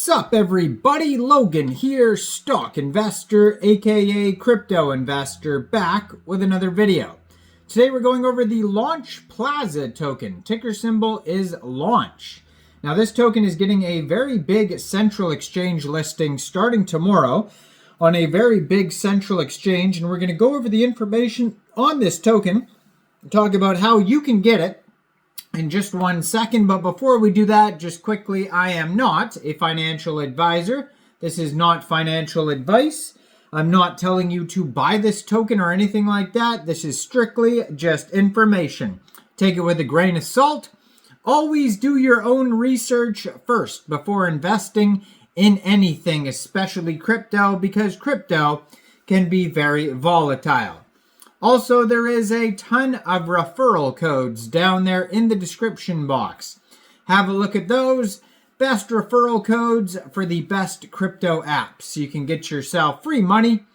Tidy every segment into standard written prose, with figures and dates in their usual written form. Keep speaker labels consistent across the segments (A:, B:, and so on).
A: Sup everybody, Logan here, stock investor aka crypto investor, back with another video. Today we're going over the LaunchPlaza token. Ticker symbol is launch. Now this token is getting a very big central exchange listing starting tomorrow on a very big central exchange, and we're going to go over the information on this token and talk about how you can get it in just 1 second. But before we do that, just quickly, I am not a financial advisor. This is not financial advice. I'm not telling you to buy this token or anything like that. This is strictly just information. Take it with a grain of salt. Always do your own research first before investing in anything, especially crypto, because crypto can be very volatile. Also, there is a ton of referral codes down there in the description box. Have a look at those. Best referral codes for the best crypto apps. You can get yourself free money,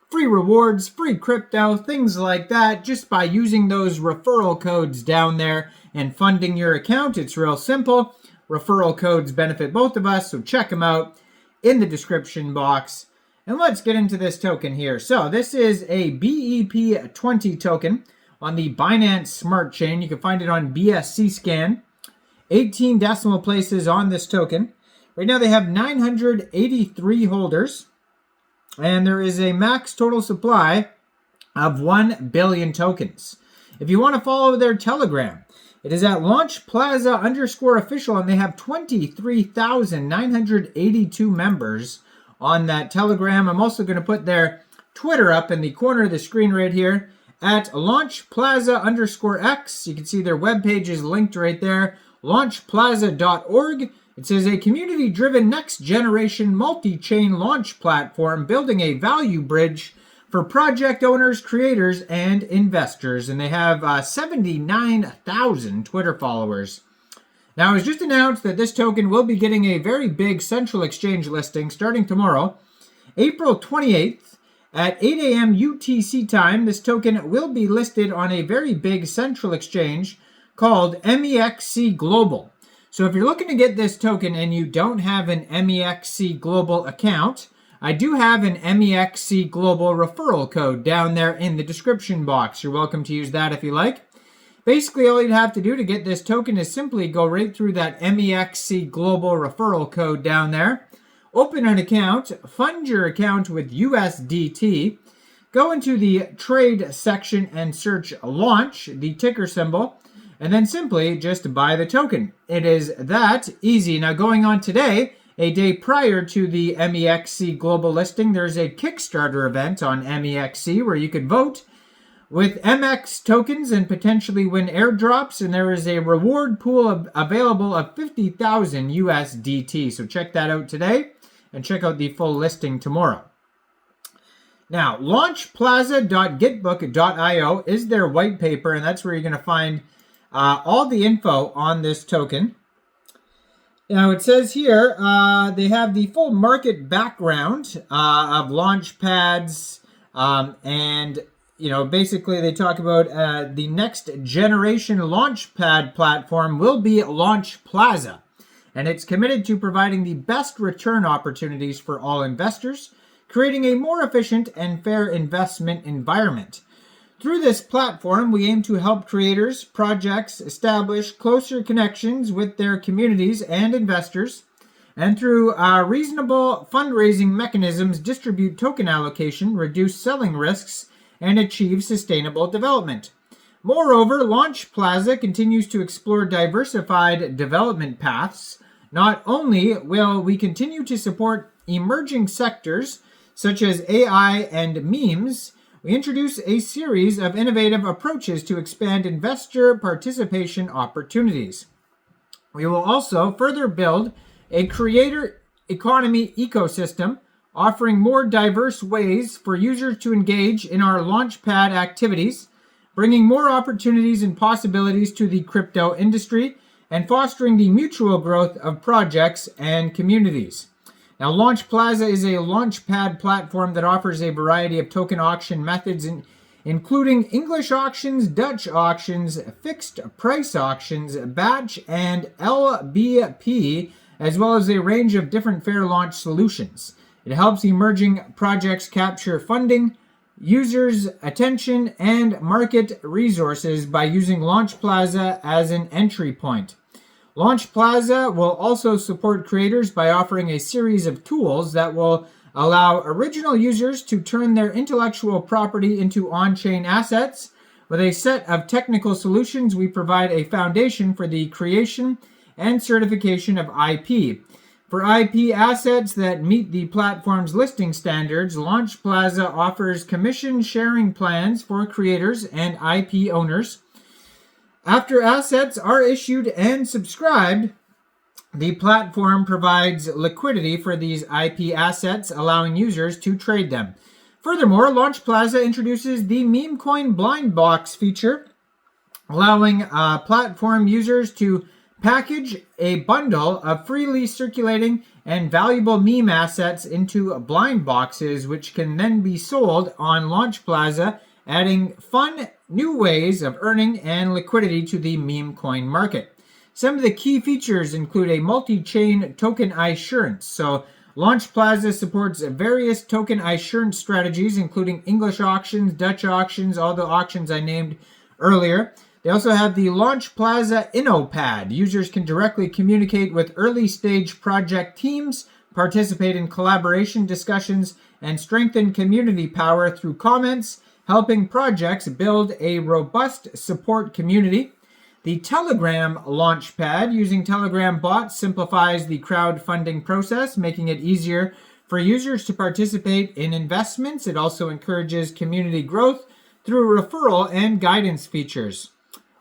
A: free rewards, free crypto, things like that, just by using those referral codes down there and funding your account. It's real simple. Referral codes benefit both of us, so check them out in the description box. And let's get into this token here. So this is a BEP20 token on the Binance Smart Chain. You can find it on BSC scan. 18 decimal places on this token. Right now they have 983 holders. And there is a max total supply of 1 billion tokens. If you want to follow their Telegram, it is at LaunchPlaza_official, and they have 23,982 members on that Telegram. I'm also going to put their Twitter up in the corner of the screen right here at LaunchPlaza_X. You can see their webpage is linked right there, launchplaza.org. It says a community-driven next-generation multi-chain launch platform building a value bridge for project owners, creators, and investors. And they have 79,000 Twitter followers. Now, it was just announced that this token will be getting a very big central exchange listing starting tomorrow, April 28th at 8 a.m. UTC time. This token will be listed on a very big central exchange called MEXC Global. So if you're looking to get this token and you don't have an MEXC Global account, I do have an MEXC Global referral code down there in the description box. You're welcome to use that if you like. Basically, all you'd have to do to get this token is simply go right through that MEXC Global referral code down there, open an account, fund your account with USDT, go into the trade section and search launch, the ticker symbol, and then simply just buy the token. It is that easy. Now, going on today, a day prior to the MEXC Global listing, there's a Kickstarter event on MEXC where you could vote with MX tokens and potentially win airdrops, and there is a reward pool available of 50,000 USDT. So check that out today and check out the full listing tomorrow. Now, launchplaza.gitbook.io is their white paper, and that's where you're going to find all the info on this token. Now, it says here they have the full market background of launchpads and basically they talk about the next generation launchpad platform will be LaunchPlaza, and it's committed to providing the best return opportunities for all investors, creating a more efficient and fair investment environment. Through this platform, we aim to help creators, projects establish closer connections with their communities and investors, and through reasonable fundraising mechanisms, distribute token allocation, reduce selling risks, and achieve sustainable development. Moreover, LaunchPlaza continues to explore diversified development paths. Not only will we continue to support emerging sectors such as AI and memes, we introduce a series of innovative approaches to expand investor participation opportunities. We will also further build a creator economy ecosystem, offering more diverse ways for users to engage in our Launchpad activities, bringing more opportunities and possibilities to the crypto industry, and fostering the mutual growth of projects and communities. Now, LaunchPlaza is a launchpad platform that offers a variety of token auction methods, including English auctions, Dutch auctions, fixed price auctions, batch, and LBP as well as a range of different fair launch solutions. It helps emerging projects capture funding, users' attention, and market resources by using LaunchPlaza as an entry point. LaunchPlaza will also support creators by offering a series of tools that will allow original users to turn their intellectual property into on-chain assets. With a set of technical solutions, we provide a foundation for the creation and certification of IP. For IP assets that meet the platform's listing standards, LaunchPlaza offers commission sharing plans for creators and IP owners. After assets are issued and subscribed, the platform provides liquidity for these IP assets, allowing users to trade them. Furthermore, LaunchPlaza introduces the meme coin blind box feature, allowing platform users to package a bundle of freely circulating and valuable meme assets into blind boxes, which can then be sold on LaunchPlaza, adding fun new ways of earning and liquidity to the meme coin market. Some of the key features include a multi-chain token assurance. So LaunchPlaza supports various token assurance strategies, including English auctions, Dutch auctions, all the auctions I named earlier. They also have the LaunchPlaza InnoPad. Users can directly communicate with early-stage project teams, participate in collaboration discussions, and strengthen community power through comments, helping projects build a robust support community. The Telegram LaunchPad, using Telegram bots, simplifies the crowdfunding process, making it easier for users to participate in investments. It also encourages community growth through referral and guidance features.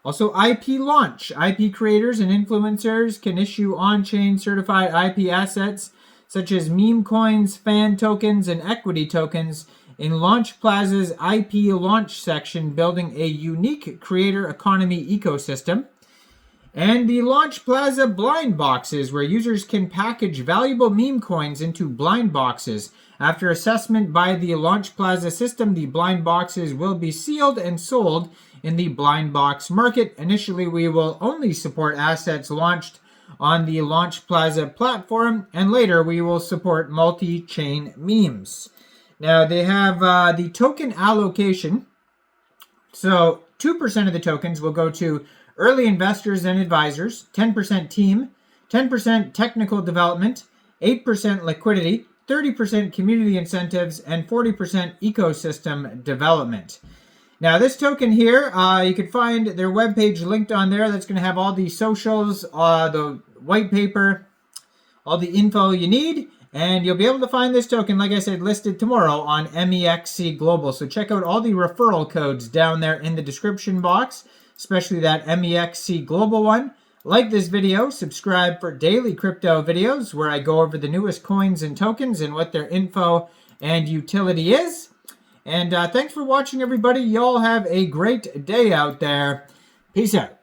A: Also, IP Launch. IP creators and influencers can issue on-chain certified IP assets such as meme coins, fan tokens, and equity tokens in LaunchPlaza's IP Launch section, building a unique creator economy ecosystem. And the LaunchPlaza blind boxes, where users can package valuable meme coins into blind boxes. After assessment by the LaunchPlaza system, the blind boxes will be sealed and sold in the blind box market. Initially, we will only support assets launched on the LaunchPlaza platform, and later we will support multi-chain memes. Now, they have the token allocation. So 2% of the tokens will go to early investors and advisors, 10% team, 10% technical development, 8% liquidity, 30% community incentives, and 40% ecosystem development. Now, this token here, you can find their webpage linked on there. That's going to have all the socials, the white paper, all the info you need. And you'll be able to find this token, like I said, listed tomorrow on MEXC Global. So check out all the referral codes down there in the description box, especially that MEXC Global one. Like this video, subscribe for daily crypto videos where I go over the newest coins and tokens and what their info and utility is. And thanks for watching, everybody. Y'all have a great day out there. Peace out.